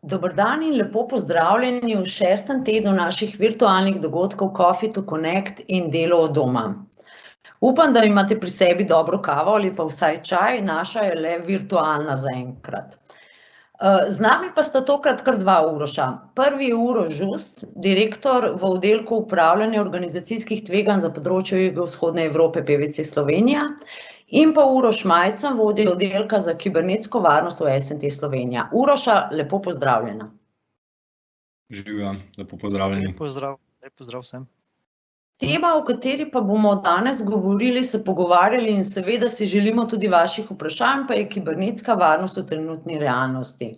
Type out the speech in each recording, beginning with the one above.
Dober dan in lepo pozdravljeni v 6. tednu naših virtualnih dogodkov Coffee to Connect in delo od doma. Upam, da imate pri sebi dobro kavo ali pa vsaj čaj, naša je le virtualna zaenkrat. Z nami pa sta tokrat kar dva Uroša. Prvi je Uroš Žust, direktor v oddelku upravljanja organizacijskih tveganj za področje jugovzhodne Evrope PVC Slovenija, in pa Uroš Majcen, vodja oddelka za kibernetsko varnost v SNT Slovenija. Uroša, lepo pozdravljena. Živjo, lepo pozdravljeni. Lep pozdrav vsem. Tema, o kateri pa bomo danes govorili, se pogovarjali in seveda si želimo tudi vaših vprašanj, pa je kibernetska varnost v trenutni realnosti.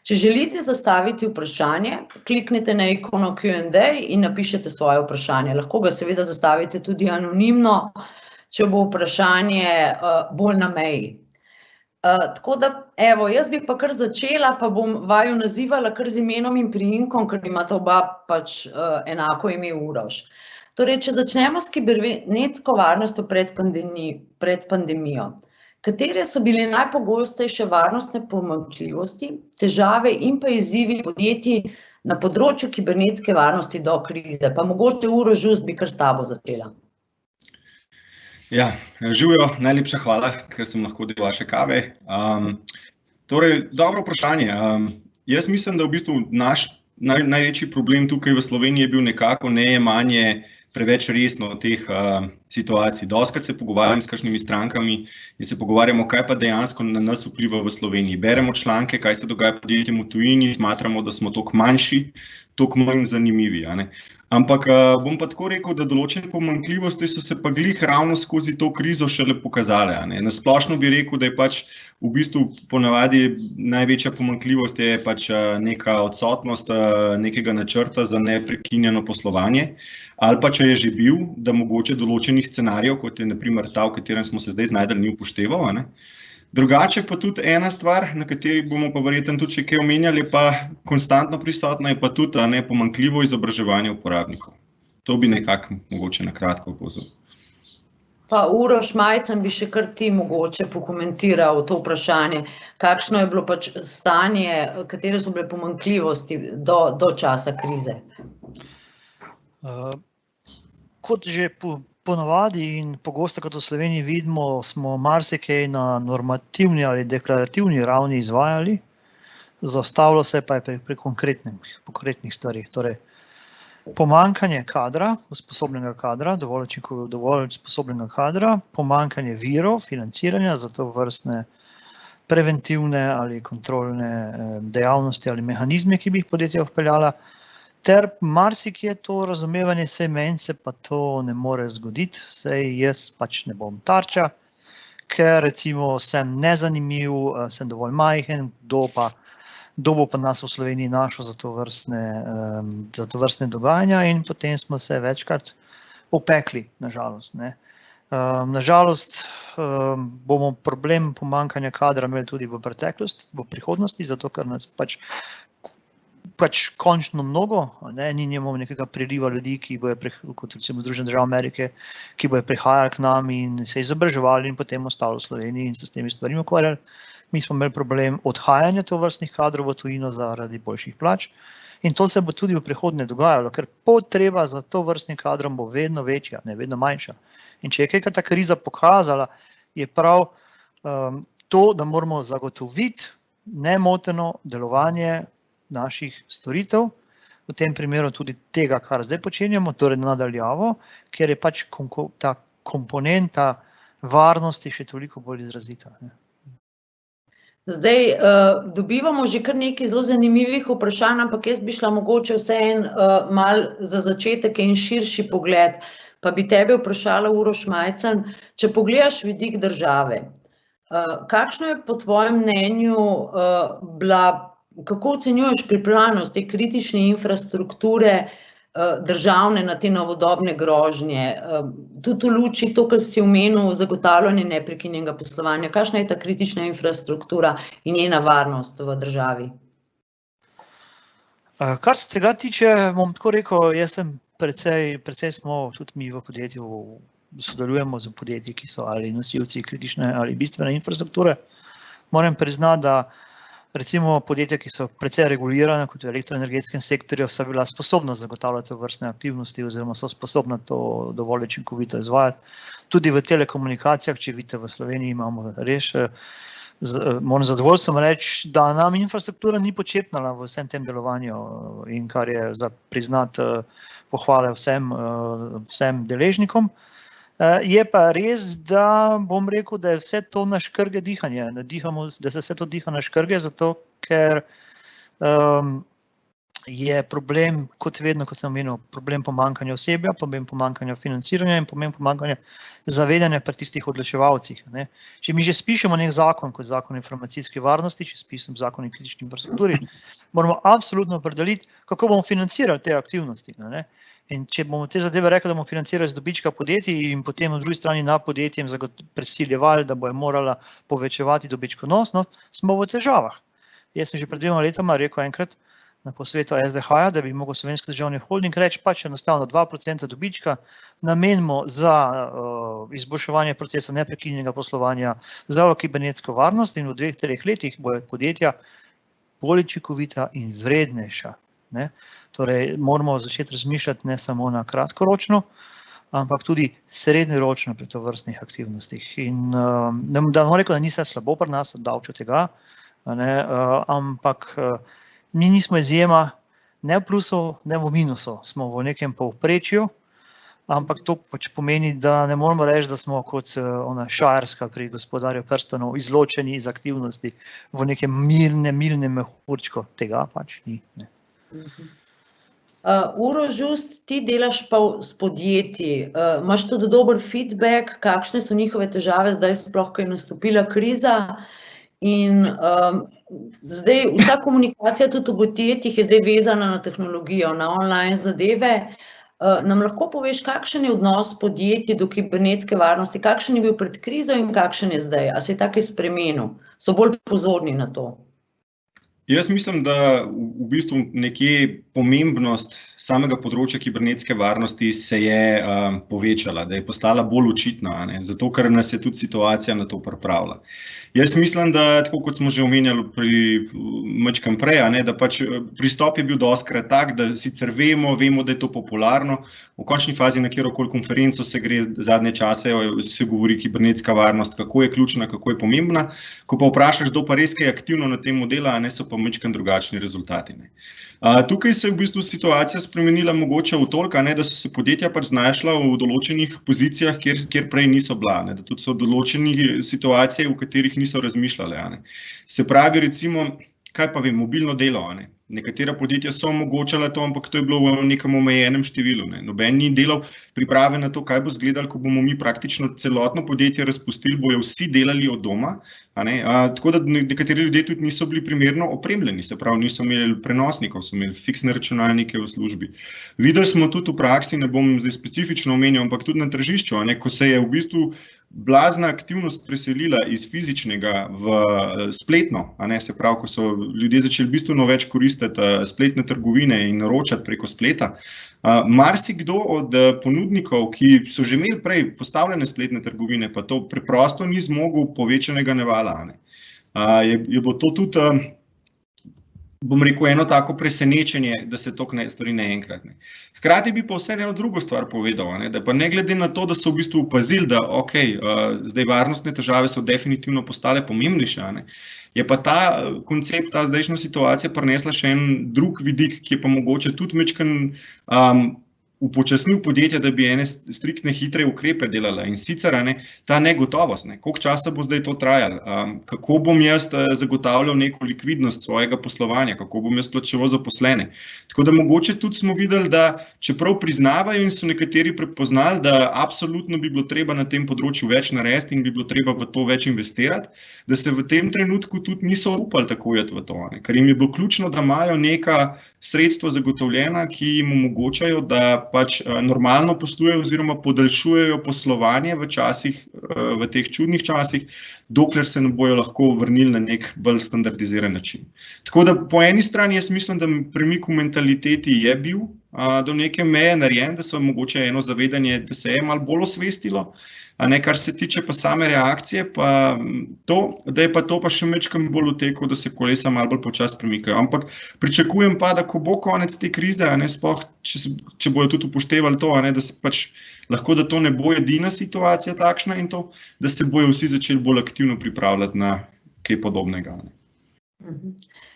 Če želite zastaviti vprašanje, kliknite na ikono Q&A in napišete svoje vprašanje. Lahko ga seveda zastavite tudi anonimno, če bo vprašanje bolj na meji. Tako da, evo, jaz bi pa kar začela, pa bom vaju nazivala kar z imenom in priimkom, ker imata oba pač enako ime Uroš. Torej, če začnemo s kibernetsko varnostjo pred pandemijo. Katere so bile najpogostejše varnostne pomanjkljivosti, težave in pa izzivi podjetij na področju kibernetske varnosti do krize? Pa mogoče Uroš Žust bi kar s tabo začela. Ja, živjo, najlepša hvala, ker sem lahko del vaše kave. Torej, dobro vprašanje. Jaz mislim, da v bistvu naš največji problem tukaj v Sloveniji je bil nekako nejemanje preveč resno teh situacij. Dostikrat se pogovarjam s kakšnimi strankami in se pogovarjamo, kaj pa dejansko na nas vpliva v Sloveniji. Beremo članke, kaj se dogaja podjetjem v tujini, smatramo, da smo toliko manjši, toliko manj zanimivi, a ne. Ampak bom pa tako rekel, da določene pomanjkljivosti so se pa glih ravno skozi to krizo šele pokazale, a ne. Na splošno bi rekel, da je pač v bistvu ponavadi največja pomanjkljivost je pač neka odsotnost nekega načrta za neprekinjeno poslovanje, ali pa če je že bil, da mogoče določenih scenarijev, kot je na primer ta, v katerem smo se zdaj znajdli, ni upošteval, a ne. Drugače pa tudi ena stvar, na kateri bomo pa verjetno tudi še kaj omenjali, pa konstantno prisotna je pa tudi pomanjkljivo izobraževanje uporabnikov. To bi nekako mogoče na kratko povzel. Pa Uroš Majcen bi še kar ti mogoče pokomentiral to vprašanje. Kakšno je bilo pač stanje, katere so bile pomanjkljivosti do časa krize? Kot že ponavadi in pogosto, kot v Sloveniji vidimo, smo marsikaj na normativni ali deklarativni ravni izvajali, zaustavilo se pa je pri konkretnih stvarih. Torej, pomanjkanje kadra, usposobljenega kadra, dovolj usposobljenega kadra, pomanjkanje virov, financiranja za to vrstne preventivne ali kontrolne dejavnosti ali mehanizme, ki bi jih podjetja vpeljala, ter marsikje to razumevanje, saj meni se pa to ne more zgoditi, saj jaz pač ne bom tarča, ker recimo sem nezanimiv, sem dovolj majhen, kdo bo pa nas v Sloveniji našel za to vrstne dogajanja in potem smo se večkrat opekli, nažalost, ne. Nažalost bomo problem pomanjkanja kadra imeli tudi v prihodnosti, zato ker nas pač končno mnogo, ne, nimamo nekega priliva ljudi, ki bojo, kot recimo Združene države Amerike, ki bojo prihajali k nam in se izobraževali in potem ostali v Sloveniji in se s temi stvarmi ukvarjali. Mi smo imeli problem odhajanja tovrstnih kadrov v tujino zaradi boljših plač in to se bo tudi v prihodnje dogajalo, ker potreba za tovrstnim kadrom bo vedno večja, ne vedno manjša. In če je kaj ta kriza pokazala, je prav to, da moramo zagotoviti nemoteno delovanje naših storitev, v tem primeru tudi tega, kar zdaj počenjamo, torej nadaljavo, ker je pač ta komponenta varnosti še toliko bolj izrazita. Zdaj, dobivamo že kar nekaj zelo zanimivih vprašanj, ampak jaz bi šla mogoče vseeno malo za začetek in širši pogled, pa bi tebe vprašala, Uroš Majcen, če pogledaš vidik države, kakšno je po tvojem mnenju bila, kako ocenjuješ pripravljenost te kritične infrastrukture državne na te novodobne grožnje, tudi v luči to, kar si omenil, zagotavljanje neprekinjenega poslovanja, kakšna je ta kritična infrastruktura in njena varnost v državi? Kar se tega tiče, bom tako rekel, jaz sem precej smo, tudi mi v podjetju sodelujemo z podjetji, ki so ali nosilci kritične ali bistvene infrastrukture. Moram priznati, da recimo podjetja, ki so precej regulirana, kot v elektroenergetskem sektorju, so bila sposobna zagotavljati vrstne aktivnosti oziroma so sposobna to dovolj učinkovito izvajati. Tudi v telekomunikacijah, če vidite, v Sloveniji imamo res, moram zadovoljstvom reči, da nam infrastruktura ni počepnala v vsem tem delovanju in kar je za priznati pohvale vsem deležnikom. Je pa res, da bom rekel, da je vse to na škrge dihanje, da se vse to diha na škrge, zato ker je problem, kot vedno, kot sem omenil, problem pomanjkanja osebja, problem pomanjkanja financiranja in problem pomanjkanja zavedanja pri tistih odločevalcih. Če mi že spišemo nek zakon, kot zakon o informacijski varnosti, če spišem zakon o kritični infrastrukturi, moramo absolutno opredeliti, kako bomo financirali te aktivnosti. In če bomo te zadeve rekli, da bomo financirali z dobička podjetij in potem v drugi strani na podjetjem prisiljevali, da bojo morala povečevati dobičkonosnost, smo v težavah. Jaz sem že pred 2 letoma rekel enkrat na posvetu SDH-ja, da bi mogel Slovenski državni holding reči, pač enostavno 2% dobička namenimo za izboljševanje procesa neprekinjenega poslovanja, za kibernetsko varnost in v 2-3 letih bojo podjetja bolj učinkovita in vrednejša. Torej, moramo začeti razmišljati ne samo na kratkoročno, ampak tudi srednjeročno pri tovrstnih aktivnostih. In da bomo rekel, da ni vse slabo pri nas, daleč od tega, ampak mi nismo izjema, ne v plusu, ne v minusu, smo v nekem povprečju, ampak to pač pomeni, da ne moramo reči, da smo kot ona Šajerska pri Gospodarju prstanov izločeni iz aktivnosti v nekem milnem mehurčku, tega pač ni. Uroš, Just, ti delaš pa s podjetji, imaš tudi dober feedback, kakšne so njihove težave zdaj sploh, ko je nastopila kriza in zdaj vsa komunikacija tudi v podjetjih je zdaj vezana na tehnologijo, na online zadeve. Nam lahko poveš, kakšen je odnos podjetij do kibernetske varnosti, kakšen je bil pred krizo in kakšen je zdaj? A se je tako spremenil? So bolj pozorni na to? Jaz mislim, da v bistvu nekje pomembnost samega področja kibernetske varnosti se je povečala, da je postala bolj očitna, zato ker nas je tudi situacija na to pripravila. Jaz mislim, da tako kot smo že omenjali majčkeno prej, da pač pristop je bil dostikrat tak, da sicer vemo, da je to popularno, v končni fazi na kjerokoli konferenco se gre zadnje čase, se govori kibernetska varnost, kako je ključna, kako je pomembna, ko pa vprašaš, kdo pa res kaj aktivno na tem modela, so pa majčkeno drugačni rezultati. Tukaj se je v bistvu situacija spremenila mogoče v toliko, da so se podjetja pač znašla v določenih pozicijah, kjer prej niso bila, da tudi so določene situacije, v katerih niso razmišljali. Se pravi, recimo, kaj pa vem, mobilno delo. Nekatera podjetja so omogočala to, ampak to je bilo v nekem omejenem številu. Noben ni delal priprave na to, kaj bo izgledalo, ko bomo mi praktično celotno podjetje razpustili, bojo vsi delali od doma. Tako da nekateri ljudje tudi niso bili primerno opremljeni, se pravi, niso imeli prenosnikov, so imeli fiksne računalnike v službi. Videli smo tudi v praksi, ne bom zdaj specifično omenjal, ampak tudi na tržišču, ko se je v bistvu blazna aktivnost preselila iz fizičnega v spletno, se pravi, ko so ljudje začeli bistveno več koristiti spletne trgovine in naročati preko spleta. Marsikdo od ponudnikov, ki so že imeli prej postavljene spletne trgovine, pa to preprosto ni zmogel povečanega navala. Je bilo to tudi, bom rekel, eno tako presenečenje, da se toliko stvari naenkrat. Hkrati bi pa vse eno drugo stvar povedal, da pa ne glede na to, da so v bistvu opazili, da zdaj varnostne težave so definitivno postale pomembnejše, je pa ta koncept, ta zdajšnja situacija prinesla še en drug vidik, ki je pa mogoče tudi majčkeno upočasnil podjetja, da bi ene striktne hitre ukrepe delala. In sicer ta negotovost, koliko časa bo zdaj to trajalo, kako bom jaz zagotavljal neko likvidnost svojega poslovanja, kako bom jaz plačeval zaposlene. Tako da mogoče tudi smo videli, da čeprav priznavajo in so nekateri prepoznali, da absolutno bi bilo treba na tem področju več narediti in bi bilo treba v to več investirati, da se v tem trenutku tudi niso upali tako iti v to, ker jim je bilo ključno, da imajo neka sredstva zagotovljena, ki jim omogočajo, da pač normalno poslujejo oziroma podaljšujejo poslovanje v teh čudnih časih, dokler se ne bojo lahko vrnili na nek bolj standardiziran način. Tako da po eni strani jaz mislim, da premik v mentaliteti je bil do neke meje narejen, da so mogoče eno zavedanje, da se je malo bolj osvestilo, kar se tiče pa same reakcije, pa da je pa to pa še majčkeno bolj v teku, da se kolesa malo bolj počasi premikajo. Ampak pričakujem pa, da ko bo konec te krize, sploh če bojo tudi upoštevali to, da se pač lahko, da to ne bo edina situacija takšna in to, da se bojo vsi začeli bolj aktivno pripravljati na kaj podobnega.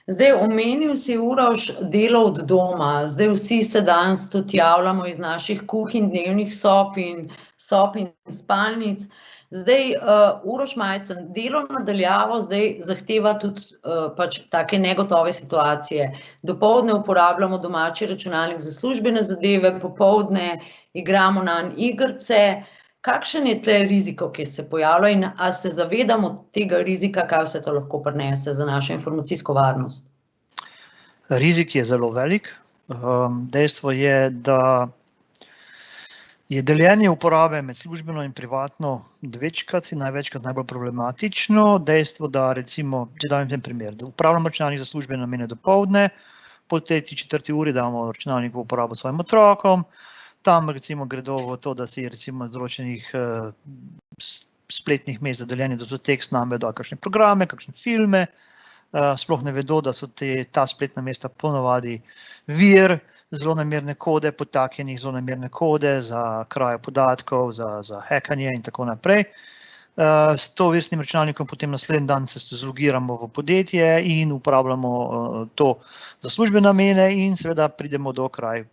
Zdaj, omenil si, Uroš, delo od doma. Zdaj vsi se danes tudi javljamo iz naših kuhinj, dnevnih sob in spalnic. Zdaj, Uroš Majcen, delo na daljavo zdaj zahteva tudi pač take negotove situacije. Dopoldne uporabljamo domači računalnik za službene zadeve, popoldne igramo nanj igrice. Kakšen je tle riziko, ki se pojavlja in a se zavedamo tega rizika, kaj vse to lahko prinese za našo informacijsko varnost? Rizik je zelo velik. Dejstvo je, da je deljenje uporabe med službeno in privatno večkrat in največkrat najbolj problematično. Dejstvo, da recimo, če dam en primer, da uporabljamo računalnik za službene namene dopoldne, po 3-4 uri damo računalnik v uporabo svojim otrokom, tam recimo gredo v to, da si recimo z določenih spletnih mest za deljenje datotekst namejo kakšne programe, kakšne filme, sploh ne vedo, da so ta spletna mesta ponavadi vir zlonamerne kode, podtaknjenih zlonamerne kode za krajo podatkov, za hackanje in tako naprej. S tovrstnim računalnikom potem naslednji dan se zlogiramo v podjetje in uporabljamo to za službene namene in seveda pridemo do kraje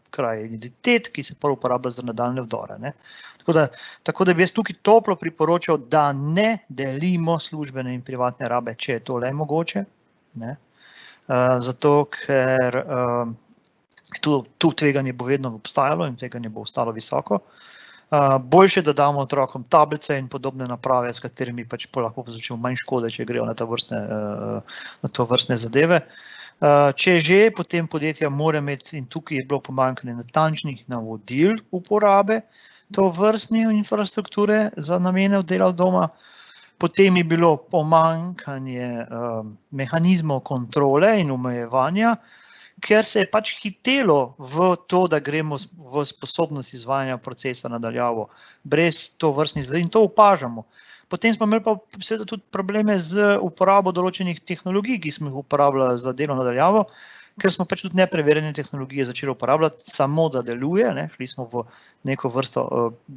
identitet, ki se prvo uporablja za nadaljnje vdore. Tako da bi jaz tukaj toplo priporočal, da ne delimo službene in privatne rabe, če je to le mogoče. Zato, ker tu tveganje bo vedno obstajalo in tveganje bo ostalo visoko. Boljše, da damo otrokom tablice in podobne naprave, s katerimi pač lahko povzročimo manj škode, če grejo na to vrstne zadeve. Če že, potem podjetja mora imeti, in tukaj je bilo pomanjkanje natančnih navodil uporabe tovrstne infrastrukture za namene dela od doma, potem je bilo pomanjkanje mehanizmov kontrole in omejevanja, ker se je pač hitelo v to, da gremo v sposobnost izvajanja procesa nadaljavo, brez tovrstnih zadeve in to opažamo. Potem smo imeli pa seveda tudi probleme z uporabo določenih tehnologij, ki smo jih uporabljali za delo nadaljavo, ker smo pač tudi nepreverjene tehnologije začeli uporabljati, samo da deluje, šli smo v neko vrsto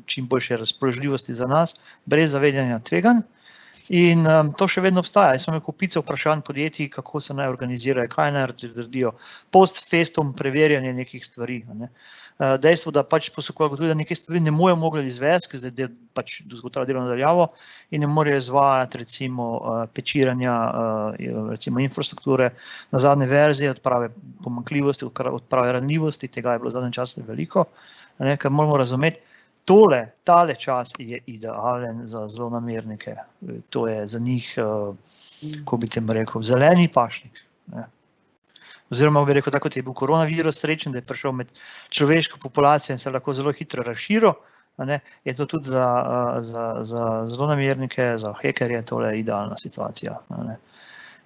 čim boljše razpoložljivosti za nas, brez zavedanja tveganj. In to še vedno obstaja. Jaz sem imel kupico vprašanj podjetij, kako se naj organizirajo, kaj naj naredijo, post festum preverjanje nekih stvari. Dejstvo, da pač poskušajo tudi, da neke stvari ne bojo mogli izvesti, ker zdaj pač zagotavljajo delo nadaljavo in ne morejo izvajati recimo pečiranja recimo infrastrukture na zadnje verzije, odprave pomanjkljivosti, odprave ranljivosti, tega je bilo v zadnjem času veliko, ker moramo razumeti, tale čas je idealen za zlonamernike. To je za njih, ko bi tem rekel, zeleni pašnik. Oziroma bi rekel, tako kot je bil koronavirus srečen, da je prišel med človeško populacijo in se lahko zelo hitro razširil, je to tudi za zlonamernike, za hekerje tole idealna situacija.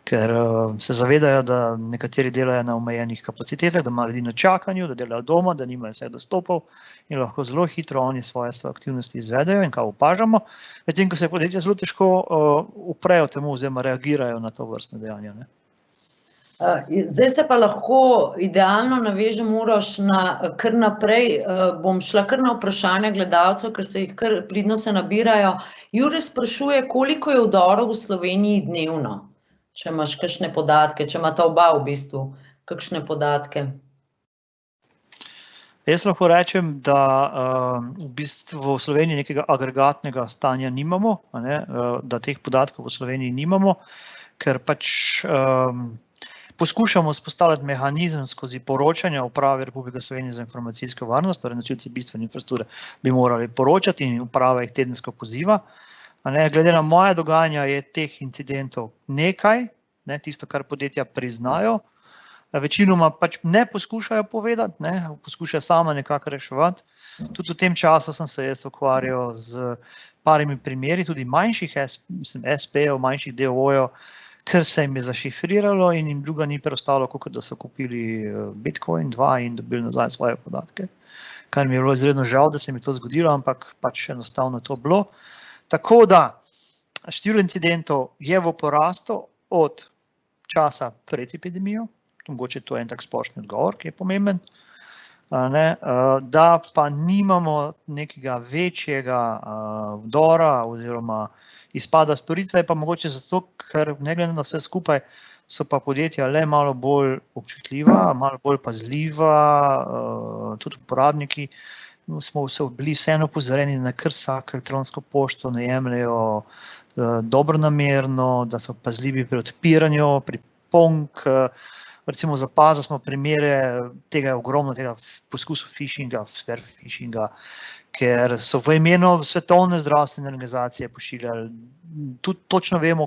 Ker se zavedajo, da nekateri delajo na omejenih kapacitetah, da imajo ljudi na čakanju, da delajo doma, da nimajo vseh dostopov in lahko zelo hitro oni svoje aktivnosti izvedejo in kaj opažamo, medtem ko se podjetja zelo težko uprejo temu oziroma reagirajo na to vrstne dejanja. Zdaj se pa lahko idealno navežem, Uroš, kar naprej, bom šla kar na vprašanje gledalcev, ker se jih kar pridno se nabirajo. Jure sprašuje, koliko je vdorov v Sloveniji dnevno? Če imaš kakšne podatke, če imata oba v bistvu kakšne podatke. Jaz lahko rečem, da v bistvu v Sloveniji nekega agregatnega stanja nimamo, da teh podatkov v Sloveniji nimamo, ker pač poskušamo vzpostavljati mehanizem skozi poročanja Uprave Republike Slovenije za informacijsko varnost, torej nosilci bistvene infrastrukture bi morali poročati in uprava jih tedensko poziva. Glede na moje dogajanja je teh incidentov nekaj, tisto, kar podjetja priznajo, večinoma pač ne poskušajo povedati, poskušajo sama nekako reševati. Tudi v tem času sem se jaz ukvarjal z parimi primeri, tudi manjših SP-jev, manjših DOO-jev, ker se jim je zašifriralo in jim druga ni preostalo, kot da so kupili Bitcoin 2 in dobili nazaj svoje podatke. Kar mi je bilo izredno žal, da se mi to zgodilo, ampak pač enostavno to bilo. Tako da, število incidentov je v porastu od časa pred epidemijo, mogoče to je en tak splošni odgovor, ki je pomemben, da pa nimamo nekega večjega vdora oziroma izpada storitve, pa mogoče zato, ker ne glede na vse skupaj so pa podjetja le malo bolj občutljiva, malo bolj pazljiva, tudi uporabniki smo bili vseeno opozorjeni, da kar vsako elektronsko pošto ne jemljejo dobronamerno, da so pazljivi pri odpiranju, pri ponk. Recimo zapazili smo primere tega ogromno tega poskusov phishinga, spear phishinga, ker so v imenu Svetovne zdravstvene organizacije pošiljali, tudi točno vemo,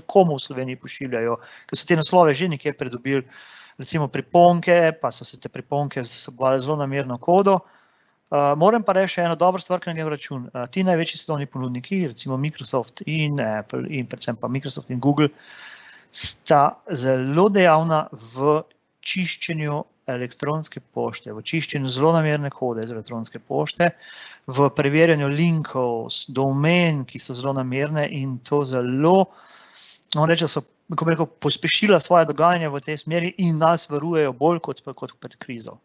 komu v Sloveniji pošiljajo, ker so te naslove že nekje pridobili, recimo priponke, pa so se te priponke vsebovale zelo namerno kodo. Moram pa reči eno dobro stvar, ki na račun. Ti največji svetovni ponudniki, recimo Microsoft in Apple in predvsem pa Microsoft in Google, sta zelo dejavna v čiščenju elektronske pošte, v čiščenju zelo namerne kode iz elektronske pošte, v preverjanju linkov, domen, ki so zelo namerne in to zelo, so pospešila svoje dogajanje v tej smeri in nas varujejo bolj kot pred krizo.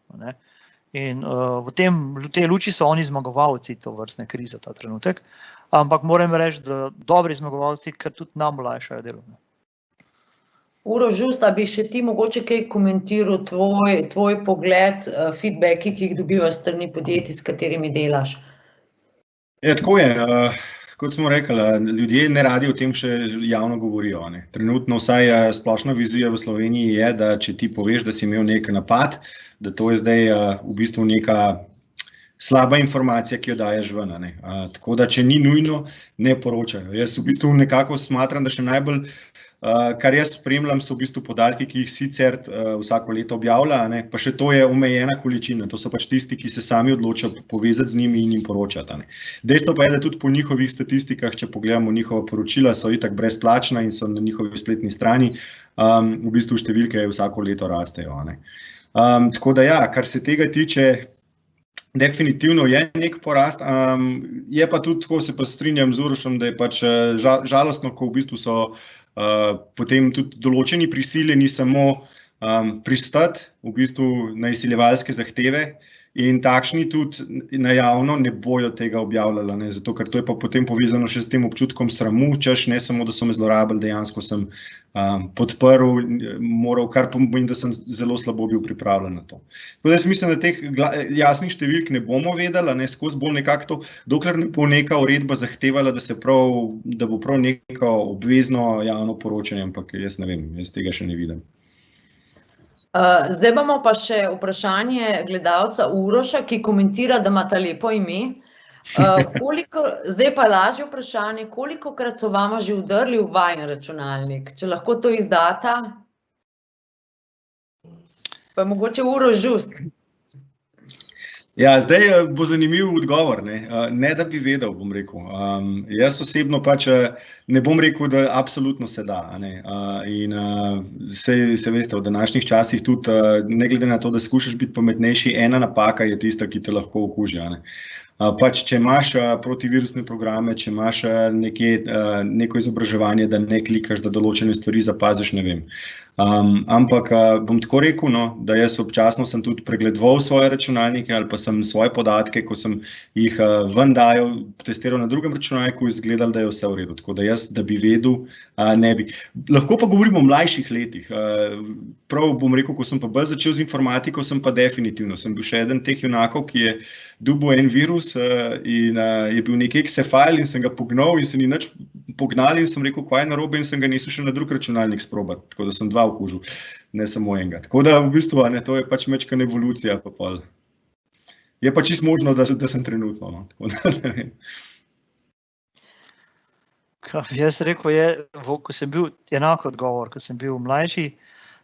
In v tej luči so oni zmagovalci to vrstne krize ta trenutek, ampak moram reči, da dobri zmagovalci, ker tudi nam olajšajo delo. Uroš Žust, a bi še ti mogoče kaj komentiral tvoj pogled, feedbacki, ki jih dobivaš s strani podjetij, s katerimi delaš? Ja, tako je. Kot smo rekli, ljudje ne radi o tem še javno govorijo. Trenutno vsaj splošna vizija v Sloveniji je, da če ti poveš, da si imel nek napad, da to je zdaj v bistvu neka slaba informacija, ki jo daješ ven. Tako da, če ni nujno, ne poročajo. Jaz v bistvu nekako smatram, da še najbolj, kar jaz spremljam, so v bistvu podatki, ki jih sicer vsako leto objavlja, pa še to je omejena količina. To so pač tisti, ki se sami odločajo povezati z njimi in jim poročati. Dejstvo pa je, da tudi po njihovih statistikah, če pogledamo njihova poročila, so itak brezplačna in so na njihovi spletni strani, v bistvu številke vsako leto rastejo. Tako da ja, kar se tega tiče, definitivno je nek porast, je pa tudi, tako se pa strinjam z Urošem, da je pač žalostno, ko v bistvu so potem tudi določeni prisiljeni samo pristati v bistvu na izsiljevalske zahteve in takšni tudi na javno ne bojo tega objavljali, zato ker to je pa potem povezano še s tem občutkom sramu, češ ne samo, da so me zlorabili, dejansko sem podprl, moral, kar pomeni, da sem zelo slabo bil pripravljen na to. Tako da jaz mislim, da teh jasnih številk ne bomo vedeli, skozi bolj nekako to, dokler ne bo neka uredba zahtevala, da bo prav neko obvezno javno poročanje, ampak jaz ne vem, jaz tega še ne vidim. Zdaj imamo pa še vprašanje gledalca Uroša, ki komentira, da imata lepo ime. Zdaj pa lažje vprašanje, kolikokrat so vama že vdrli v vajin računalnik? Če lahko to izdata? Pa mogoče Uroš Žust. Ja, zdaj bo zanimiv odgovor, ne da bi vedel, bom rekel. Jaz osebno pač ne bom rekel, da absolutno se da. In se veste, v današnjih časih tudi, ne glede na to, da skušaš biti pametnejši, ena napaka je tista, ki te lahko okuži. Pač, če imaš protivirusne programe, če imaš neko izobraževanje, da ne klikaš, da določene stvari zapaziš, ne vem. Ampak bom tako rekel, no, da jaz občasno sem tudi pregledoval svoje računalnike ali pa sem svoje podatke, ko sem jih ven dajal, testiral na drugem računalniku, izgledal, da je vse v redu. Tako da jaz, da bi vedel, ne bi. Lahko pa govorimo o mlajših letih. Prav bom rekel, ko sem pa bolj začel z informatiko, sem pa definitivno. Sem bil še eden teh junakov, ki je dobil en virus in je bil nek exe file in sem ga pognal in se ni nič pognali in sem rekel, kaj je narobe in sem ga nisel še na drug računalnik sprobati. Tako da sem 2 okužil, ne samo enega. Tako da v bistvu, to je pač majčkena evolucija. Pa pol. Je pa čisto možno, da sem trenutno. No. Tako da, ne vem. Jaz rekel, ko sem bil enako odgovor, ko sem bil mlajši,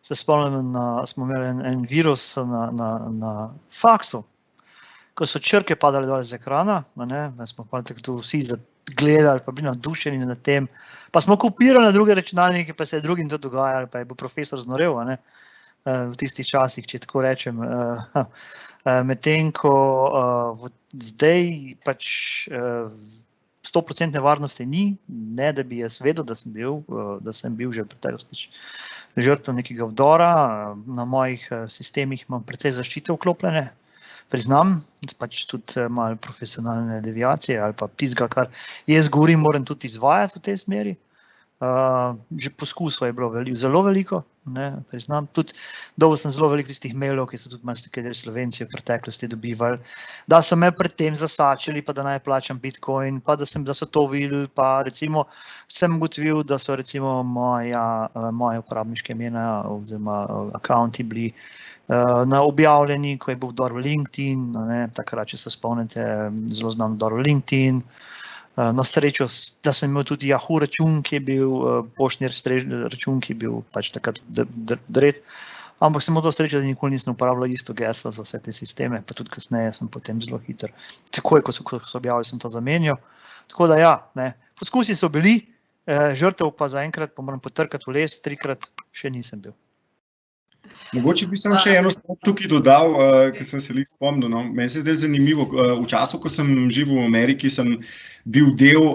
se spomnim, smo imeli en virus na faksu, ko so črke padale dole z ekrana, smo pa tako vsi gledali, pa bili navdušeni nad tem, pa smo kopirali na druge računalnike, pa se je drugim to dogajalo, pa je bil profesor znorel, v tistih časih, če tako rečem. Medtem ko zdaj pač 100% varnosti ni, ne da bi jaz vedel, da sem bil že v preteklosti žrtev nekega vdora. Na mojih sistemih imam precej zaščite vklopljene, priznam, pač tudi malo profesionalne deviacije ali pa tistega, kar jaz govorim, moram tudi izvajati v tej smeri. Že poskusov je bilo zelo veliko, priznam. Tudi dobil sem zelo veliko tistih mailov, ki so tudi marsikateri Slovenci v preteklosti dobivali, da so me pred tem zasačili, pa da naj plačam Bitcoin, pa da so to videli, pa recimo sem ugotovil, da so recimo moje uporabniške imena oziroma akaunti bili objavljeni, ko je bil vdor v LinkedIn, takrat, če se spomnite, zelo znan vdor v LinkedIn. Na srečo, da sem imel tudi Yahoo račun, ki je bil poštni račun, ki je bil pač takrat dred, ampak sem imel to srečo, da nikoli nisem uporabljal isto geslo za vse te sisteme, pa tudi kasneje sem potem zelo hiter. Takoj, ko so objavili, sem to zamenjal. Tako da ja, poskusi so bili, žrtev pa zaenkrat, pa moram potrkati v les, 3-krat še nisem bil. Mogoče bi sem še eno stvar tukaj dodal, ki sem se spomnil. No. Meni se zdaj zanimivo, v času, ko sem živel v Ameriki, sem bil del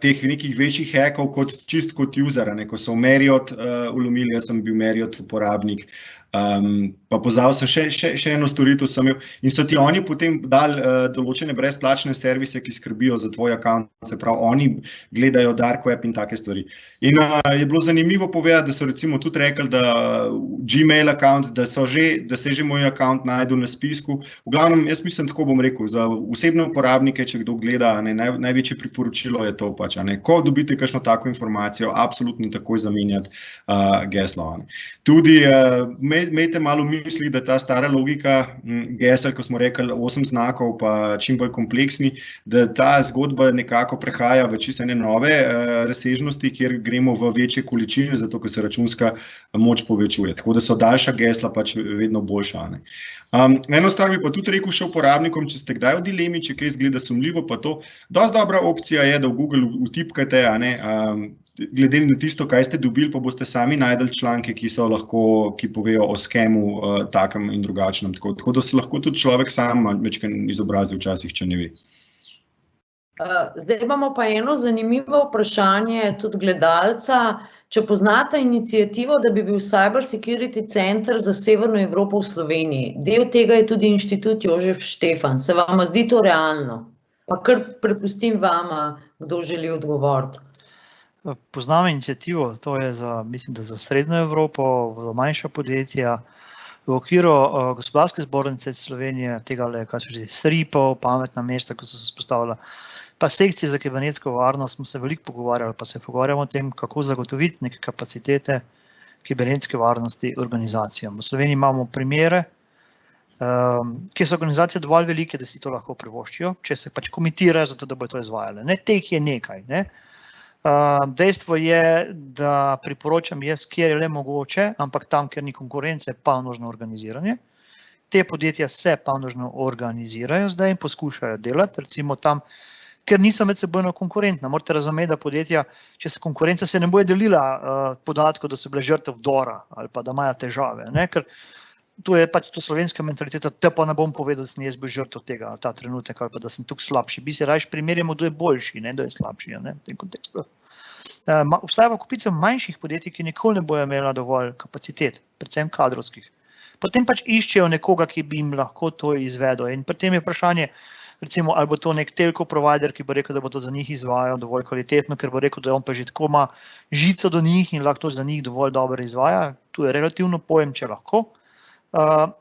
teh nekih večjih hackov čist kot user. Ko so v Marriott ulomili, jaz sem bil Marriott uporabnik. Pa poznal sem še eno storitev sem imel in so ti oni potem dali določene brezplačne servise, ki skrbijo za tvoj account, se pravi, oni gledajo dark web in take stvari. In je bilo zanimivo povedati, da so recimo tudi rekli, da Gmail account, da se je že moj account najdel na spisku. V glavnem, jaz mislim, tako bom rekel, za osebne uporabnike, če kdo gleda, največje priporočilo je to pač. Ko dobite kakšno tako informacijo, absolutno takoj zamenjati geslo. Tudi imejte malo misli, da ta stara logika gesel, ko smo rekli 8 znakov, pa čim bolj kompleksni, da ta zgodba nekako prehaja v čisto nove razsežnosti, kjer gremo v večje količine, zato ker se računska moč povečuje. Tako da so daljša gesla pač vedno boljša. Eno stvar bi pa tudi rekel še uporabnikom, če ste kdaj v dilemi, če kaj izgleda sumljivo, pa to, dosti dobra opcija je, da v Google vtipkate, glede na tisto, kaj ste dobili, pa boste sami najdeli članke, ki povejo o skemu takem in drugačnem. Tako da se lahko tudi človek sam večkrat izobrazi včasih, če ne ve. Zdaj imamo pa eno zanimivo vprašanje tudi gledalca. Če poznate inicijativo, da bi bil Cyber Security Center za Severno Evropo v Sloveniji, del tega je tudi Inštitut Jožef Štefan. Se vam zdi to realno? Pa kar prepustim vama, kdo želi odgovoriti. Poznam inicijativo, to je mislim, da za Srednjo Evropo, za manjša podjetja. V okviru Gospodarske zbornice Slovenije, tega SRIP-ov, pametna mesta, ko so se vzpostavila, pa sekcije za kibernetsko varnost, smo se veliko pogovarjali, pa se pogovarjamo o tem, kako zagotoviti neke kapacitete kibernetske varnosti organizacijam. V Sloveniji imamo primere, kjer so organizacije dovolj velike, da si to lahko privoščijo, če se pač komitirajo za to, da bo to izvajale. Teh je nekaj, Dejstvo je, da priporočam jaz, kjer je le mogoče, ampak tam, kjer ni konkurence, panožno organiziranje. Te podjetja se panožno organizirajo zdaj in poskušajo delati, recimo tam, ker niso med sebojno konkurentna. Morate razumeti, da podjetja, če se konkurenca se ne boje delila podatkov, da so bile žrtev vdora ali pa da imajo težave, ker to je pač to slovenska mentaliteta, te pa ne bom povedal, da sem jaz bil žrtev tega, ta trenutek, ali pa da sem tukaj slabši. Bi se rajš primerjamo, kdo je boljši, ne, kdo je slabši, ne, v tem kontekstu. Obstaja pa kupica manjših podjetij, ki nikoli ne bojo imela dovolj kapacitet, predvsem kadrovskih. Potem pač iščejo nekoga, ki bi jim lahko to izvedel. In pri tem je vprašanje, recimo, ali bo to nek telko provider, ki bo rekel, da bo to za njih izvajal dovolj kvalitetno, ker bo rekel, da on pa že tako ima žico do njih in lahko to za njih dovolj dobro izvaja. Tu je relativno pojem, če lahko.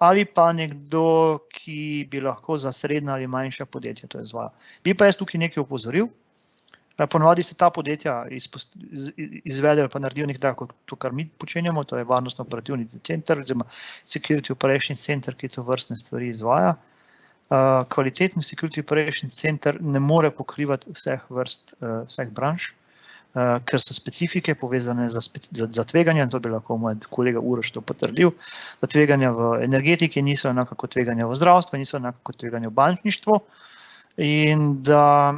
Ali pa nekdo, ki bi lahko za srednja ali manjša podjetja to izvajal. Bi pa jaz tukaj nekaj opozoril. Ponovadi se ta podjetja izvedejo pa naredijo nekaj, to, kar mi počenjamo, to je varnostno-operativni center, oziroma Security Operations Center, ki to vrstne stvari izvaja. Kvalitetni Security Operations Center ne more pokrivati vseh vrst, vseh branž, ker so specifike povezane za tveganja, in to bi lahko moj kolega Uroš to potrdil, da tveganja v energetiki niso enako kot tveganja v zdravstvu, niso enako kot tveganja v bančništvu, in da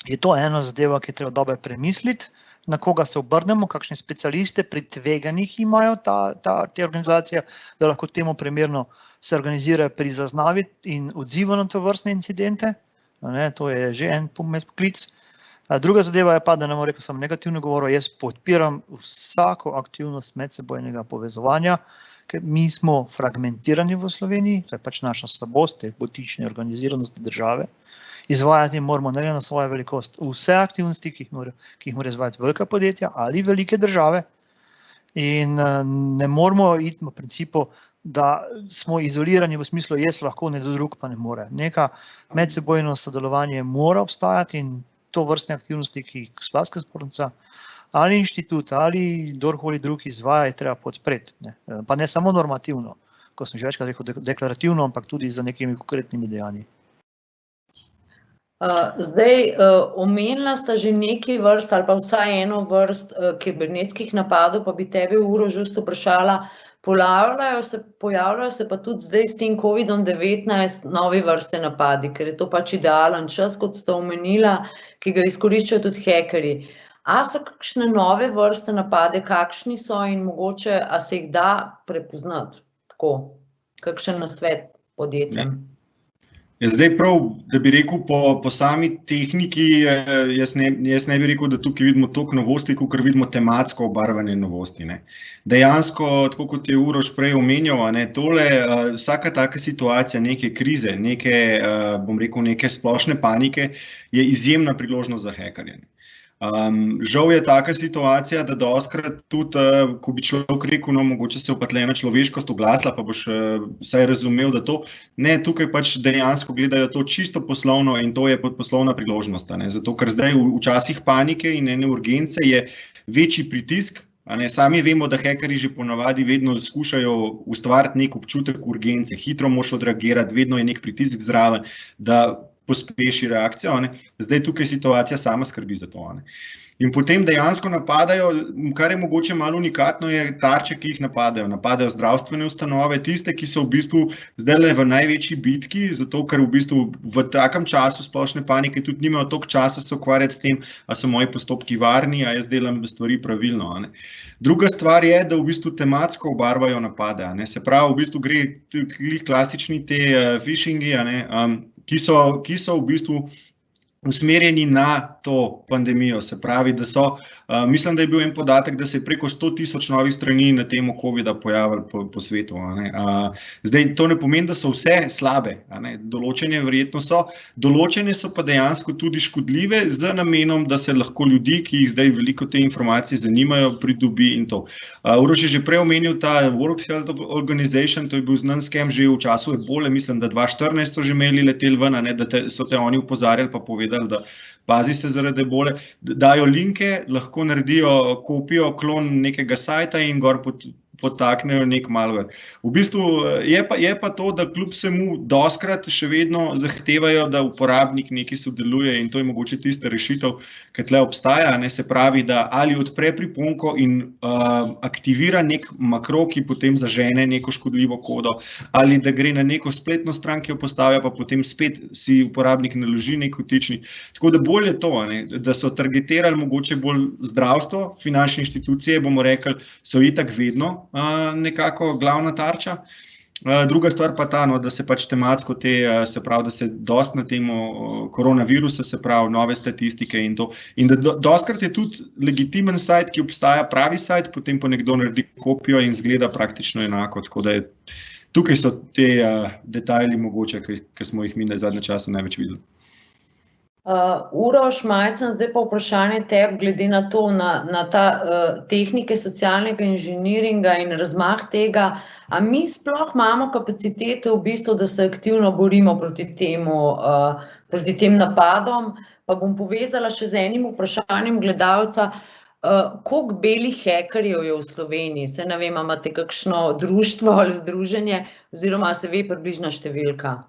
je to ena zadeva, ki je treba dobro premisliti, na koga se obrnemo, kakšne specialiste pri tveganjih imajo te organizacije, da lahko temu primerno se organizirajo pri zaznavi in odzivu na to vrstne incidente. To je že en poklic. Druga zadeva je pa, da ne bom rekel samo negativno govoril, jaz podpiram vsako aktivnost medsebojnega povezovanja, ker mi smo fragmentirani v Sloveniji, to je pač naša slabost, te butične organiziranosti države. Izvajati moramo ne na svojo velikost vse aktivnosti, ki jih mora izvajati velika podjetja ali velike države, in ne moramo iti v principu, da smo izolirani v smislu, jaz lahko, nekdo drug pa ne more. Neka medsebojno sodelovanje mora obstajati in to vrstne aktivnosti, ki jih Gospodarska zbornica ali inštitut ali kdorkoli drug izvaja, je treba podpreti. Pa ne samo normativno, ko sem že večkrat rekel deklarativno, ampak tudi za nekimi konkretnimi dejanji. Zdaj, omenila sta že nekaj vrst ali pa vsaj eno vrst kibernetskih napadov, pa bi tebe, Uroš, just vprašala, pojavljajo se pa tudi zdaj s tem COVID-19 nove vrste napadi, ker je to pač idealen čas, kot sta omenila, ki ga izkoriščajo tudi hekerji. A so kakšne nove vrste napade, kakšni so in mogoče, a se jih da prepoznati tako, kakšen nasvet podjetjem? Zdaj prav, da bi rekel po sami tehniki, jaz ne bi rekel, da tukaj vidimo toliko novosti, kakor vidimo tematsko obarvane novosti. Dejansko, tako kot je Uroš prej omenjal, vsaka taka situacija, neke krize, neke splošne panike je izjemna priložnost za hekerje. Žal je taka situacija, da dostikrat tudi, ko bi človek rekel, no, mogoče se upatlena človeškost oglasila, pa boš vsaj razumel, da to, ne, tukaj pač dejansko gledajo to čisto poslovno in to je poslovna priložnost, zato ker zdaj v časih panike in ene urgence je večji pritisk. Sami vemo, da hekerji že ponavadi vedno skušajo ustvariti nek občutek urgence, hitro moraš odreagirati, vedno je nek pritisk zraven, da pospeši reakcijo. Zdaj tukaj situacija sama skrbi za to. In potem dejansko napadajo, kar je mogoče malo unikatno, je tarče, ki jih napadajo. Napadajo zdravstvene ustanove, tiste, ki so v bistvu zdaj v največji bitki, zato ker v bistvu v takem času splošne panike tudi nimajo toliko časa se ukvarjati s tem, a so moji postopki varni, a jaz delam stvari pravilno. Druga stvar je, da v bistvu tematsko obarvajo napade. Se pravi, v bistvu gre klasični te phishingi, ki so v bistvu usmerjeni na to pandemijo, se pravi, da so, mislim, da je bil en podatek, da se je preko 100.000 novih strani na temo COVID-a pojavili po svetu. Zdaj, to ne pomeni, da so vse slabe, določene verjetno so, določene so pa dejansko tudi škodljive z namenom, da se lahko ljudi, ki jih zdaj veliko te informacije zanimajo, pridobi in to. Uroš je že prej omenil ta World Health Organization, to je bil znan scam že v času ebole, mislim, da 2014 so že imeli letel ven, da so te oni upozarjali pa povedali, da pazi se zaradi ebole, dajo linke, lahko naredijo kopijo, klon nekega sajta in gor potaknejo nek malware. V bistvu je pa to, da kljub vsemu dostikrat še vedno zahtevajo, da uporabnik nekaj sodeluje in to je mogoče tista rešitev, ki tle obstaja, se pravi, da ali odpre priponko in aktivira nek makro, ki potem zažene neko škodljivo kodo, ali da gre na neko spletno stran, ki jo postavlja, pa potem spet si uporabnik naloži nek vtičnik. Tako da bolj je to, da so targetirali mogoče bolj zdravstvo, finančne inštitucije, bomo rekli, so itak vedno nekako glavna tarča. Druga stvar pa ta, no, da se pač tematsko se pravi, da se dosti na temo koronavirusa, se pravi, nove statistike in to. In da dostikrat je tudi legitimen sajt, ki obstaja pravi sajt, potem pa nekdo naredi kopijo in zgleda praktično enako. Tako da tukaj so te detajli mogoče, ki smo jih mi na zadnje čase največ videli. Uroš Majcen, zdaj pa vprašanje tebi, glede na to, na ta tehnike socialnega inženiringa in razmah tega, a mi sploh imamo kapacitete v bistvu, da se aktivno borimo proti tem napadom? Pa bom povezala še z enim vprašanjem gledalca, koliko belih hekerjev je v Sloveniji? Se ne vem, imate kakšno društvo ali združenje, oziroma se ve približna številka?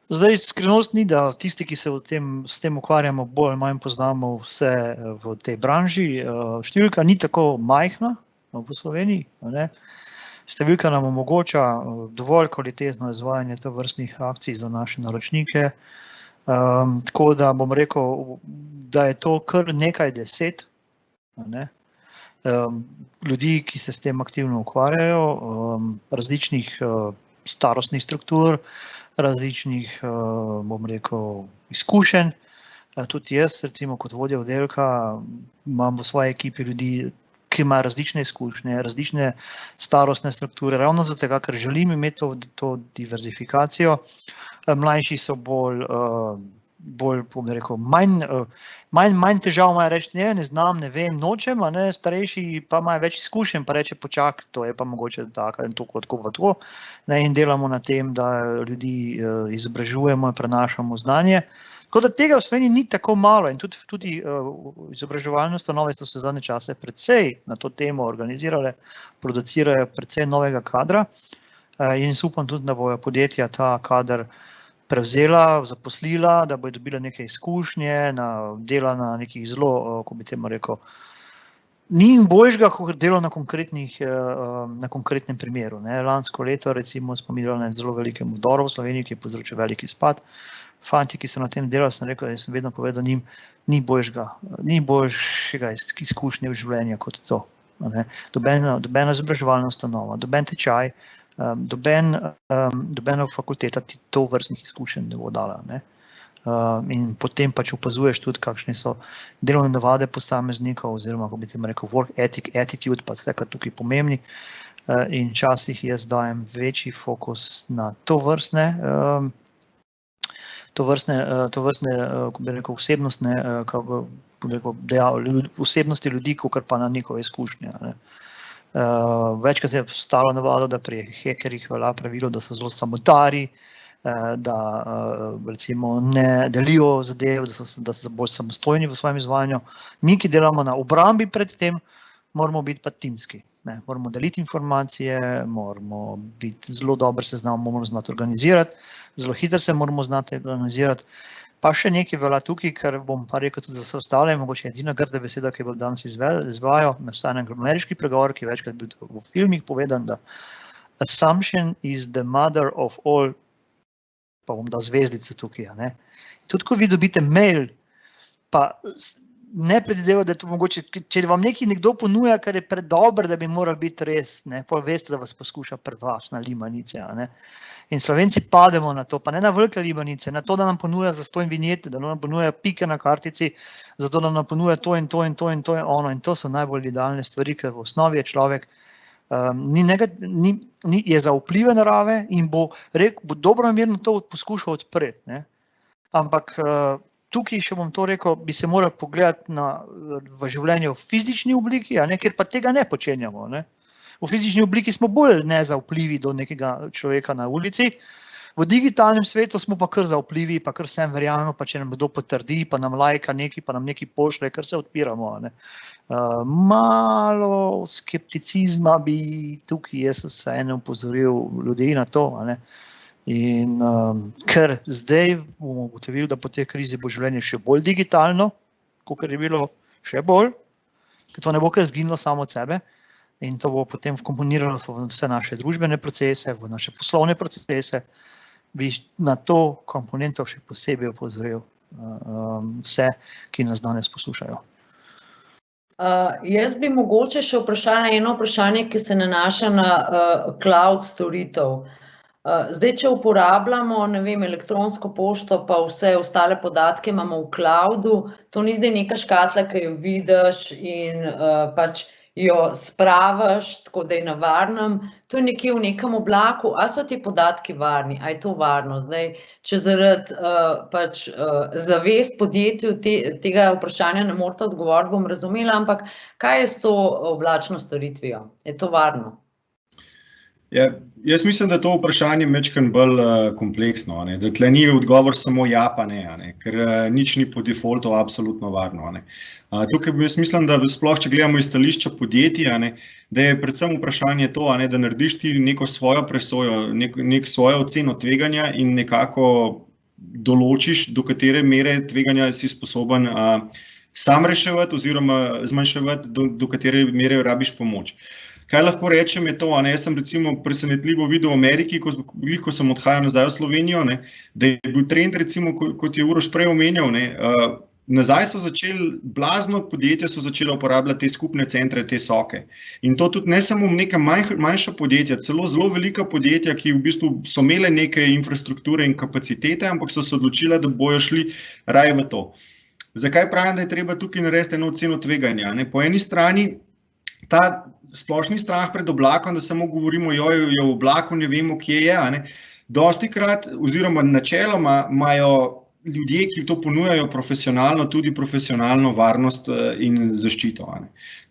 Zdaj, skrivnost ni, da tisti, ki se s tem ukvarjamo, bolj ali manj poznamo vse v tej branži. Številka ni tako majhna v Sloveniji, ne? Številka nam omogoča dovolj kvalitetno izvajanje tovrstnih akcij za naše naročnike. Tako da bom rekel, da je to kar nekaj 10, ne? Ljudi, ki se s tem aktivno ukvarjajo, različnih starostnih struktur, različnih, bom rekel, izkušenj. Tudi jaz, recimo kot vodja oddelka, imam v svoji ekipi ljudi, ki imajo različne izkušnje, različne starostne strukture, ravno zato, ker želim imeti to diverzifikacijo. Mlajši so bolj, bom rekel, manj težav imajo reči, ne znam, ne vem, nočem, starejši pa imajo več izkušenj, pa reče, počak, to je pa mogoče tako in tako. In delamo na tem, da ljudi izobražujemo in prenašamo znanje. Tako da tega v Sloveniji ni tako malo in tudi izobraževalne ustanove so se zadnje čase precej na to temo organizirale, producirajo precej novega kadra in upam tudi, da bojo podjetja ta kader prevzela, zaposlila, da bojo dobila neke izkušnje, dela na nekih zelo, ko bi temu rekel, ni boljšega, kot delo na konkretnem primeru. Lansko leto, recimo, smo mi delali na zelo velikem vdoru v Sloveniji, ki je povzročil velik izpad. Fanti, ki so na tem delali, sem rekel, jaz sem vedno povedal njim, ni boljšega izkušnje v življenju kot to. Dobena izobraževalna ustanova, doben tečaj, dobena fakulteta ti to vrstnih izkušenj ne bo dala. In potem pač opazuješ tudi, kakšne so delovne navade posameznikov, oziroma, kako bi temu rekel, work ethic, attitude, pa vse, kar tukaj pomembni. In včasih jaz dajem večji fokus na to vrstne, kako bi rekel, osebnosti ljudi, kakor pa na njihove izkušnje. Večkrat je stalo navado, da pri hekerjih velja pravilo, da so zelo samotarji, da recimo ne delijo zadev, da so bolj samostojni v svojem izvajanju. Mi, ki delamo na obrambi pred tem, moramo biti pa timski. Moramo deliti informacije, moramo biti zelo dobro moramo znati organizirati, zelo hitro se moramo znati organizirati. Pa še nekaj velja tukaj, ker bom pa rekel tudi za vse ostale, mogoče edina grda beseda, ki bo danes izvajajo, nastaja en ameriški pregovor, ki je večkrat bil v filmih povedan, da assumption is the mother of all, pa bom dal zvezdice tukaj. Tudi, ko vi dobite mail, pa ne predvideva, da je to mogoče, če vam nekdo ponuja, kar je predober, da bi moral biti res, pol veste, da vas poskuša prvaš na limanice. In Slovenci pademo na to, pa ne na velike limanice, na to, da nam ponuja zastonj vinjete, da nam ponuja pike na kartici, zato da nam ponuja to in to in to in to je ono. In to so najbolj idealne stvari, ker v osnovi je človek, je zaupljive narave in bo dobronamerno to poskušal odpreti. Ampak tukaj, še bom to rekel, bi se morali pogledati v življenju v fizični obliki, ker pa tega ne počenjamo. V fizični obliki smo bolj nezaupljivi do nekega človeka na ulici, v digitalnem svetu smo pa kar zaupljivi, pa kar vsem verjamemo, pa če nam kdo potrdi, pa nam lajka nekaj, pa nam nekaj pošlje, kar se odpiramo. Malo skepticizma bi tukaj jaz vseeno opozoril ljudi na to. In ker zdaj bomo ugotovili, da po tej krizi bo življenje še bolj digitalno, kakor je bilo še bolj, ker to ne bo kar zginilo samo od sebe in to bo potem vkomponiralo v vse naše družbene procese, v naše poslovne procese, bi na to komponento še posebej opozoril vse, ki nas danes poslušajo. Jaz bi mogoče še vprašala eno vprašanje, ki se nanaša na cloud storitev. Zdaj, če uporabljamo, ne vem, elektronsko pošto, pa vse ostale podatke imamo v cloudu, to ni zdaj neka škatla, ki jo vidiš in pač jo spraviš, tako da je na varnem, to je nekje v nekem oblaku. A so ti podatki varni? A je to varno? Zdaj, če zaradi pač zavest podjetju tega vprašanja ne morete odgovoriti, bom razumela, ampak kaj je s to oblačno storitvijo? Je to varno? Ja, jaz mislim, da je to vprašanje majčkeno bolj kompleksno, da tle ni odgovor samo ja pa ne, ker nič ni po defaultu absolutno varno. Tukaj jaz mislim, da sploh, če gledamo iz stališča podjetij, da je predvsem vprašanje to, da narediš ti neko svojo presojo, nek svojo oceno tveganja in nekako določiš, do katere mere tveganja si sposoben sam reševati oziroma zmanjševati, do katere mere rabiš pomoč. Kaj lahko rečem je to, jaz sem recimo presenetljivo videl v Ameriki, ko sem odhajal nazaj v Slovenijo, da je bil trend, recimo, kot je Uroš prej omenjal, nazaj so začeli, blazno podjetja so začela uporabljati te skupne centre, te soke. In to tudi ne samo neka manjša podjetja, celo zelo velika podjetja, ki v bistvu so imele neke infrastrukture in kapacitete, ampak so se odločila, da bojo šli raje v to. Zakaj pravim, da je treba tukaj narediti eno oceno tveganja? Po eni strani ta splošni strah pred oblakom, da samo govorimo, je v oblaku, ne vemo, kje je. Dostikrat, oziroma načeloma, imajo ljudje, ki to ponujajo profesionalno, tudi profesionalno varnost in zaščito.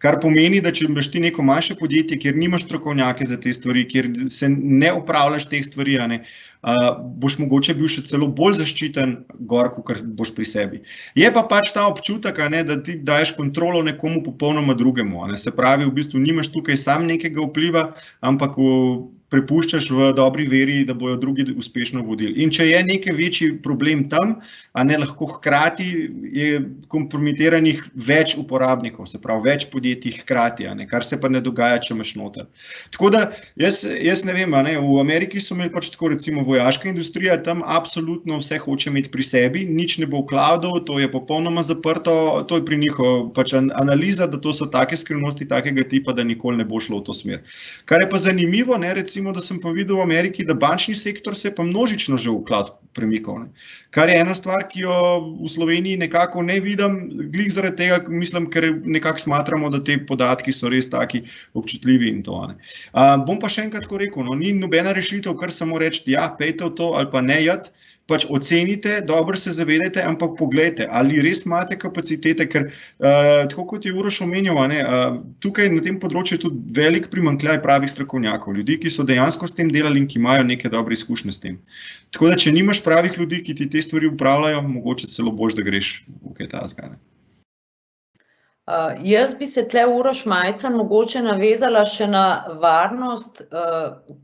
Kar pomeni, da če imaš ti neko manjše podjetje, kjer nimaš strokovnjake za te stvari, kjer se ne upravljaš teh stvari, boš mogoče bil še celo bolj zaščiten gor, kot boš pri sebi. Je pa pač ta občutek, da ti daješ kontrolo nekomu popolnoma drugemu. Se pravi, v bistvu nimaš tukaj sam nekega vpliva, ampak prepuščaš v dobri veri, da bojo drugi uspešno vodili. In če je nekaj večji problem tam, lahko hkrati je kompromitiranih več uporabnikov, se pravi več podjetij hkrati, kar se pa ne dogaja, če imaš noter. Tako da, jaz ne vem, v Ameriki so imeli pač tako recimo vojaška industrija, tam absolutno vse hoče imeti pri sebi, nič ne bo v cloudu, to je popolnoma zaprto, to je pri njih pač analiza, da to so take skrivnosti takega tipa, da nikoli ne bo šlo v to smer. Kar je pa zanimivo, recimo, da sem pa videl v Ameriki, da bančni sektor se je pa množično že v cloud premikal. Kar je ena stvar, ki jo v Sloveniji nekako ne vidim, glih zaradi tega, mislim, ker nekako smatramo, da te podatki so res taki občutljivi in to. Bom pa še enkrat tako rekel, ni nobena rešitev, kar samo reči, ja, pejte v to ali pa ne jad, pač ocenite, dobro se zavedajte, ampak poglejte, ali res imate kapacitete, ker tako kot je Uroš omenjal, tukaj na tem področju je tudi velik primanjkljaj pravih strokovnjakov, ljudi, ki so dejansko s tem delali in ki imajo neke dobre izkušnje s tem. Tako da, če nimaš pravih ljudi, ki ti te stvari upravljajo, mogoče celo boš, da greš v kaj takega. Jaz bi se tle, Uroš Majcan, mogoče navezala še na varnost,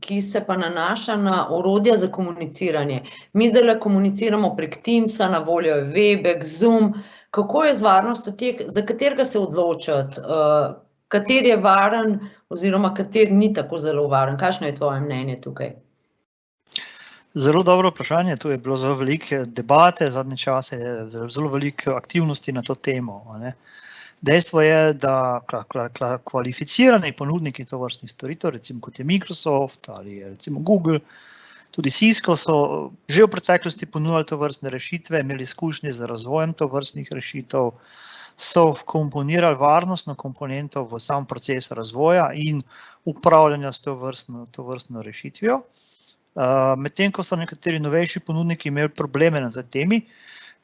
ki se pa nanaša na orodja za komuniciranje. Mi zdaj komuniciramo prek Teamsa, na voljo je Webex, Zoom. Kako je z varnostjo teh, za katerega se odločiti? Kateri je varen oziroma kateri ni tako zelo varen? Kakšno je tvoje mnenje tukaj? Zelo dobro vprašanje, tu je bilo zelo velike debate, zadnje čase je zelo veliko aktivnosti na to temo. Dejstvo je, da kvalificirani ponudniki tovrstnih storitev, recimo kot je Microsoft ali recimo Google, tudi Cisco so že v preteklosti ponujali tovrstne rešitve, imeli izkušnje z razvojem tovrstnih rešitev, so vkomponirali varnostno komponento v sam proces razvoja in upravljanja s tovrstno rešitvijo. Medtem ko so nekateri novejši ponudniki imeli probleme na tej temi,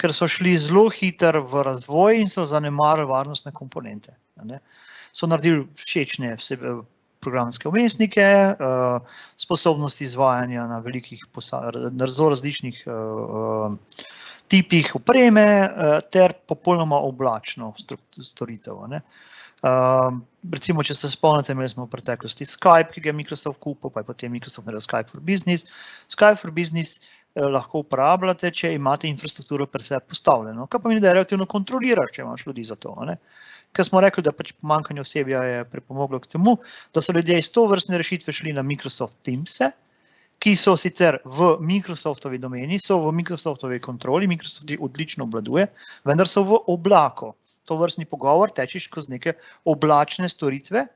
ker so šli zelo hitro v razvoj in so zanemarili varnostne komponente. So naredili všečne programske vmesnike, sposobnosti izvajanja na zelo različnih tipih opreme ter popolnoma oblačno storitev. Recimo, če se spomnite, imeli smo v preteklosti Skype, ki ga je Microsoft kupil, pa je potem Microsoft naredil Skype for Business. Skype for Business lahko uporabljate, če imate infrastrukturo pri sebi postavljeno, kar pomeni, da relativno kontroliraš, če imaš ljudi za to. Ker smo rekli, da pač pomanjkanje osebja je pripomoglo k temu, da so ljudje iz tovrstne rešitve šli na Microsoft Teams, ki so sicer v Microsoftovi domeni, so v Microsoftovi kontroli, Microsoft jih odlično obvladuje, vendar so v oblaku. to vrstni pogovor tečiš skozi neke oblačne storitve,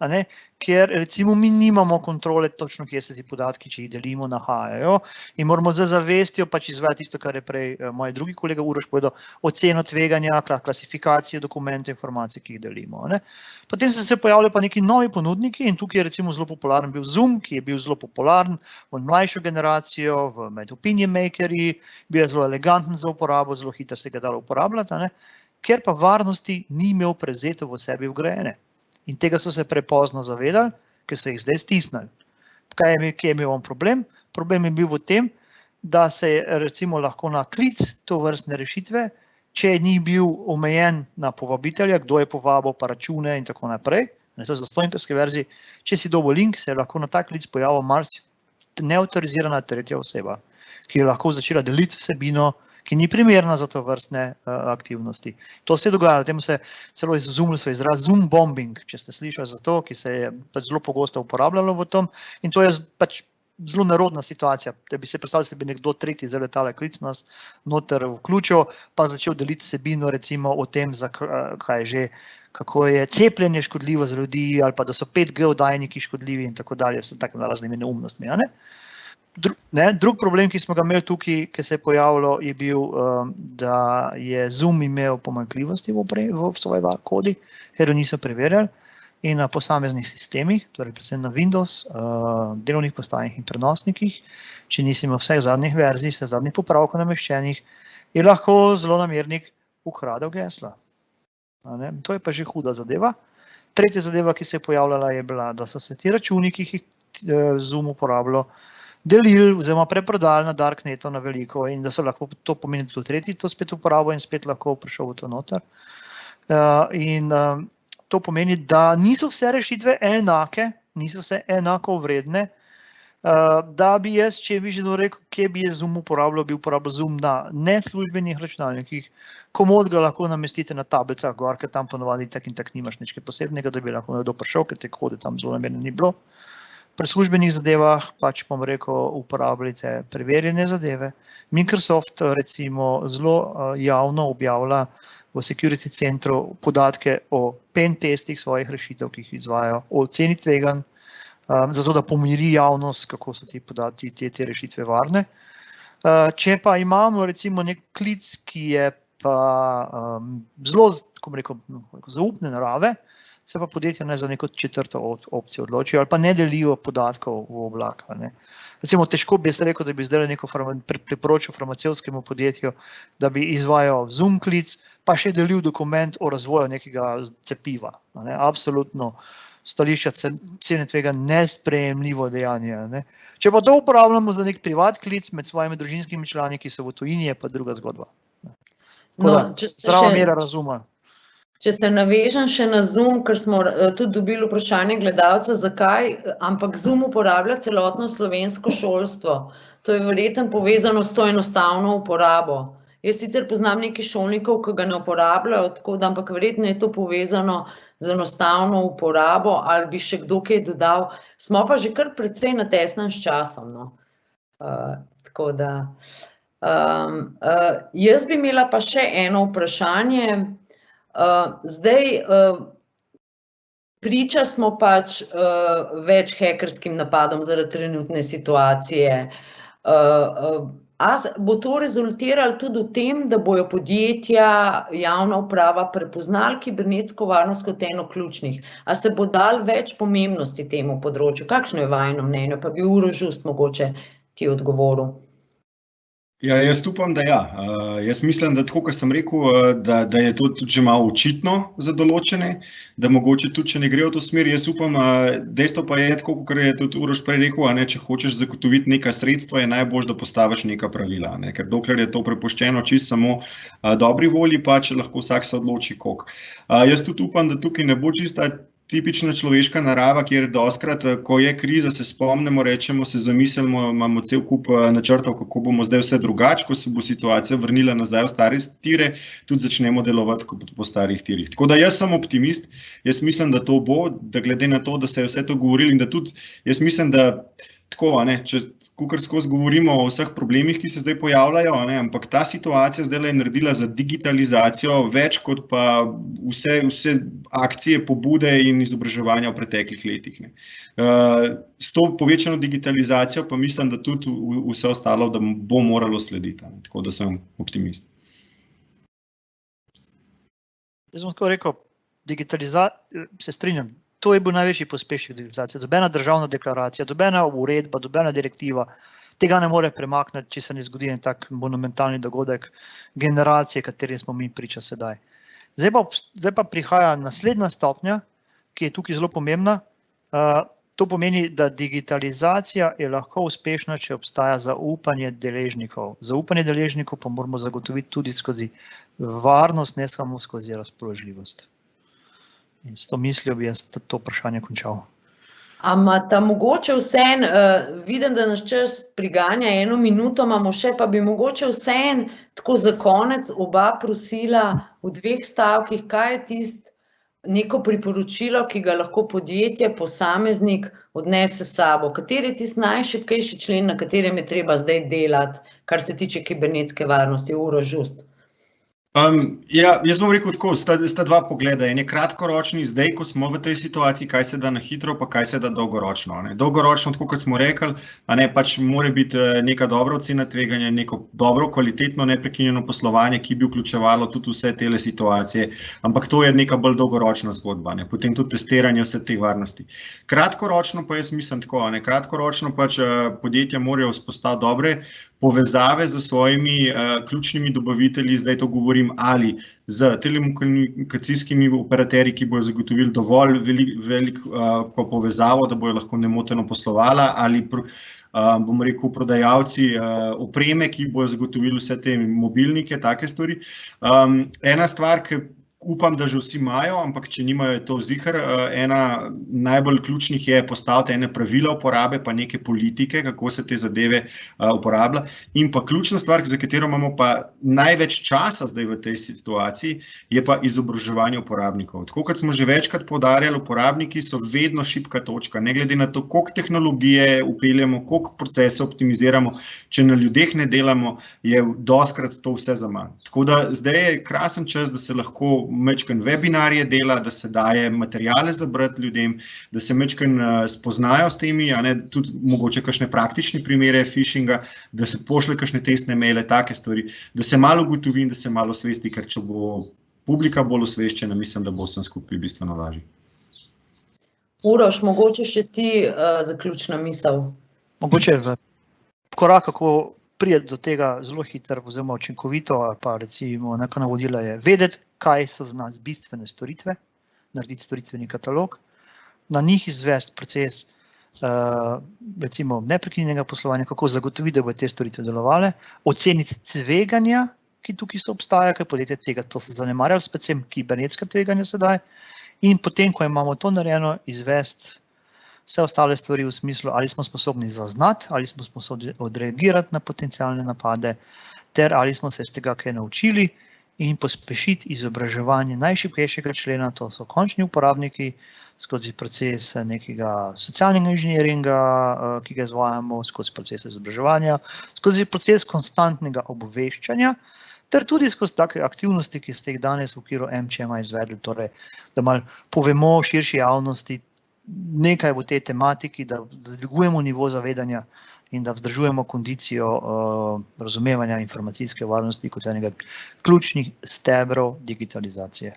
a ne, kjer recimo mi nimamo kontrole točno, kje se ti podatki, če jih delimo, nahajajo in moramo za zavestjo pač izvajati tisto, kar je prej moj drugi kolega Uroš povedal, oceno tveganja, klasifikacijo dokumentov, informacij, ki jih delimo. Ne. Potem so se pojavili pa neki novi ponudniki in tukaj je recimo zelo popularen bil Zoom, ki je bil zelo popularen v mlajšo generacijo, med opinion makerji, bil je zelo eleganten za uporabo, zelo hitro se ga dalo uporabljati, a ne, ker pa varnosti ni imel prevzeto v sebi vgrajene. In tega so se prepozno zavedali, ker so jih zdaj stisnili. Kje je imel on problem? Problem je bil v tem, da se je recimo lahko na klic to vrstne rešitve, če ni bil omejen na povabitelja, kdo je povabil, pa račune in tako naprej, to je za stojnikarske verziji, če si dobil link, se je lahko na ta klic pojavil neautorizirana tretja oseba, ki je lahko začela deliti vsebino, ki ni primerna za to vrstne aktivnosti. To se je dogajalo, temu se celo izumili svoj izraz Zoom bombing, če ste slišali za to, ki se je pač zelo pogosto uporabljalo v tom in to je pač zelo nerodna situacija, da bi se predstavljali, da bi nekdo tretji zdaj tale klic nas noter vključil, pa začel deliti vsebino recimo o tem, kaj že, kako je cepljenje škodljivo za ljudi ali pa da so 5G oddajniki škodljivi in tako dalje, vse takimi raznimi neumnostmi, a ne? Drug problem, ki smo ga imeli tukaj, ki se je pojavilo, je bil, da je Zoom imel pomanjkljivosti v svoji kodi, ker jo niso preverjali in na posameznih sistemih, torej predvsem na Windows, delovnih postajah in prenosnikih, če nisi imel vseh zadnjih verzij, vseh zadnjih popravkov nameščenih, je lahko zlonamernik ukradel gesla. To je pa že huda zadeva. Tretja zadeva, ki se je pojavljala, je bila, da so se ti računi, ki jih Zoom uporabljal, delili oziroma preprodali na Darknetu na veliko in da so lahko to pomeni, da tretji to spet uporabil in spet lahko prišel v to noter. In to pomeni, da niso vse rešitve enake, niso vse enako vredne, da bi jaz, če bi že rekel, kje bi jaz Zoom uporabljal, bi uporabljal Zoom na neslužbenih računalnikih, komod ga lahko namestite na tablicah gor, ker tam ponovadi tak in tak nimaš nič posebnega, da bi lahko nekdo prišel, ker te kode tam zelo namerno ni bilo. Pri službenih zadevah pač bom rekel, uporabljajte preverjene zadeve. Microsoft recimo zelo javno objavlja v security centru podatke o pen testih svojih rešitev, ki jih izvajajo, o oceni tveganj, zato da pomiri javnost, kako so ti podatki, te rešitve varne. Če pa imamo recimo nek klic, ki je pa zelo, kako rekel, zaupne narave, se pa podjetja ne za neko četrto opcijo odločijo ali pa ne delijo podatkov v oblak. Recimo, težko bi jaz rekel, da bi zdaj neko priporočil farmacevtskemu podjetju, da bi izvajal Zoom klic, pa še delil dokument o razvoju nekega cepiva. Absolutno stališča cene tvega nesprejemljivo dejanje. Če pa to uporabljamo za nek privat klic med svojimi družinskimi člani, ki so v tujini, je pa druga zgodba. Zdrava mera razuma. Če se navežem še na Zoom, ker smo tudi dobili vprašanje gledalca, zakaj, ampak Zoom uporablja celotno slovensko šolstvo. To je verjetno povezano s to enostavno uporabo. Jaz sicer poznam nekaj šolnikov, ki ga ne uporabljajo, tako da, ampak verjetno je to povezano z enostavno uporabo, ali bi še kdo kaj dodal. Smo pa že kar precej natesnjeni s časom. Tako da. Jaz bi imela pa še eno vprašanje. Zdaj, priča smo pač več hekerskim napadom zaradi trenutne situacije. A bo to rezultiralo tudi v tem, da bojo podjetja, javna uprava prepoznali kibernetsko varnost kot eno ključnih? A se bo dalo več pomembnosti temu področju? Kakšno je vajino mnenje? Pa bi Uroš Žust mogoče ti odgovoril. Ja, jaz upam, da ja. Jaz mislim, da tako, kot sem rekel, da je to tudi že malo očitno za določene, da mogoče tudi, če ne gre v to smer, jaz upam, dejstvo pa je, tako kot je tudi Uroš prej rekel, če hočeš zagotoviti neka sredstva, je najboljše, da postaviš neka pravila, ker dokler je to prepuščeno čisto samo dobri volji, pa če lahko vsak se odloči koliko. Jaz tudi upam, da tukaj ne bo čista tipična človeška narava, kjer dostkrat, ko je kriza, se spomnimo, rečemo, se zamislimo, imamo cel kup načrtov, kako bomo zdaj vse drugače, ko se bo situacija vrnila nazaj v stare tire, tudi začnemo delovati po starih tirih. Tako da jaz sem optimist, jaz mislim, da to bo, da glede na to, da se je vse to govorilo in da tudi, jaz mislim, da tako, kakor skozi govorimo o vseh problemih, ki se zdaj pojavljajo, ampak ta situacija zdaj je naredila za digitalizacijo več kot pa vse akcije, pobude in izobraževanja v preteklih letih. S to povečano digitalizacijo pa mislim, da tudi vse ostalo, da bo moralo slediti, tako da sem optimist. Jaz bom tako rekel, se strinjam, to je bil največji pospešek digitalizacije. Dobena državna deklaracija, dobena uredba, dobena direktiva, tega ne more premakniti, če se ne zgodi en tak monumentalni dogodek generacije, kateri smo mi priča sedaj. Zdaj pa prihaja naslednja stopnja, ki je tukaj zelo pomembna. To pomeni, da digitalizacija je lahko uspešna, če obstaja zaupanje deležnikov. Zaupanje deležnikov pa moramo zagotoviti tudi skozi varnost, ne samo skozi razpoložljivost. In s to mislijo bi jaz to vprašanje končal. Amata mogoče vseeno, vidim, da nas čas priganja, 1 minuto imamo še, pa bi mogoče vseeno tako za konec oba prosila v 2 stavkih, kaj je tisto neko priporočilo, ki ga lahko podjetje, posameznik odnese s sabo. Kateri je tisti najšibkejši člen, na katerem je treba zdaj delati, kar se tiče kibernetske varnosti? Uroš Žust. Jaz bom rekel tako, sta 2 pogleda. En je kratkoročni, zdaj, ko smo v tej situaciji, kaj se da na hitro, pa kaj se da dolgoročno. Dolgoročno, tako kot smo rekli, pač mora biti neka dobra ocena tveganja, neko dobro, kvalitetno, neprekinjeno poslovanje, ki bi vključevalo tudi vse tele situacije, ampak to je neka bolj dolgoročna zgodba, potem tudi testiranje vse te varnosti. Kratkoročno pa jaz mislim tako, kratkoročno pač podjetja morajo vzpostaviti dobre povezave z svojimi ključnimi dobavitelji, zdaj to govorim, ali z telekomunikacijskimi operaterji, ki bojo zagotovili dovolj veliko povezavo, da bojo lahko nemoteno poslovala, ali bomo rekel prodajalci opreme, ki bojo zagotovili vse te mobilnike, take stvari. Ena stvar, ki upam, da že vsi imajo, ampak če nimajo, je to ziher. Ena najbolj ključnih je postaviti ene pravila uporabe, pa neke politike, kako se te zadeve uporablja. In pa ključna stvar, za katero imamo pa največ časa zdaj v tej situaciji, je pa izobraževanje uporabnikov. Tako kot smo že večkrat poudarjali, uporabniki so vedno šibka točka, ne glede na to, koliko tehnologije upeljemo, koliko procese optimiziramo, če na ljudeh ne delamo, je dostikrat to vse zaman. Tako da zdaj je krasen čas, da se lahko mečken webinarje dela, da se daje materijale za brati ljudem, da se mečken spoznajo s temi, tudi mogoče kakšne praktične primere phishinga, da se pošle kakšne testne maile, take stvari, da se malo ugotovi in da se malo osvesti, ker če bo publika bolj osveščena, mislim, da bo vsem skupaj bistveno lažje. Uroš, mogoče še ti zaključna misel. Mogoče korak, kako priti do tega zelo hitro, oziroma učinkovito, ali pa recimo neka navodila je vedeti, kaj so za nas bistvene storitve, narediti storitveni katalog, na njih izvesti proces recimo neprekinjenega poslovanja, kako zagotoviti, da bo te storitve delovale, oceniti tveganja, ki tukaj so obstajajo, ker podjetje tega to se zanemarjali, predvsem kibernetska tveganja sedaj, in potem, ko imamo to narejeno, izvesti vse ostale stvari v smislu, ali smo sposobni zaznati, ali smo sposobni odreagirati na potencialne napade, ter ali smo se iz tega kaj naučili in pospešiti izobraževanje najšibkejšega člena, to so končni uporabniki, skozi proces nekega socialnega inženiringa, ki ga izvajamo, skozi proces izobraževanja, skozi proces konstantnega obveščanja, ter tudi skozi take aktivnosti, ki ste jih danes v okviru MČM izvedli, torej, da malo povemo širši javnosti nekaj v tej tematiki, da dvigujemo nivo zavedanja in da vzdržujemo kondicijo razumevanja informacijske varnosti kot enega ključnih stebrov digitalizacije.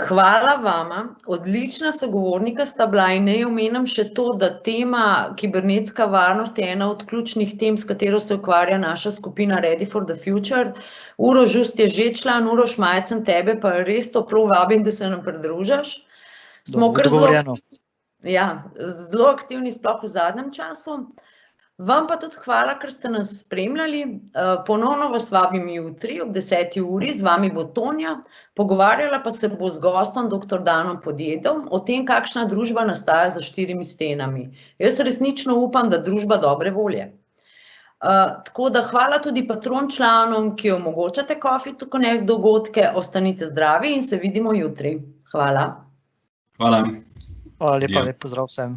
Hvala vama, odlična sogovornika sta bila in naj omenim še to, da tema kibernetska varnost je ena od ključnih tem, s katero se ukvarja naša skupina Ready for the Future. Uroš Žust je že član, Uroš Majcen, tebe pa res toplo vabim, da se nam pridružiš. Smo kar zelo aktivni, sploh v zadnjem času. Vam pa tudi hvala, ker ste nas spremljali. Ponovno vas vabim jutri ob 10. uri, z vami bo Tonja, pogovarjala pa se bo z gostom, dr. Danom Podjedom, o tem, kakšna družba nastaja za 4 stenami. Jaz resnično upam, da družba dobre volje. Tako da hvala tudi patron članom, ki omogočate Coffee to Connect dogodke, ostanite zdravi in se vidimo jutri. Hvala. Hvala. Hvala lepa, lep pozdrav vsem.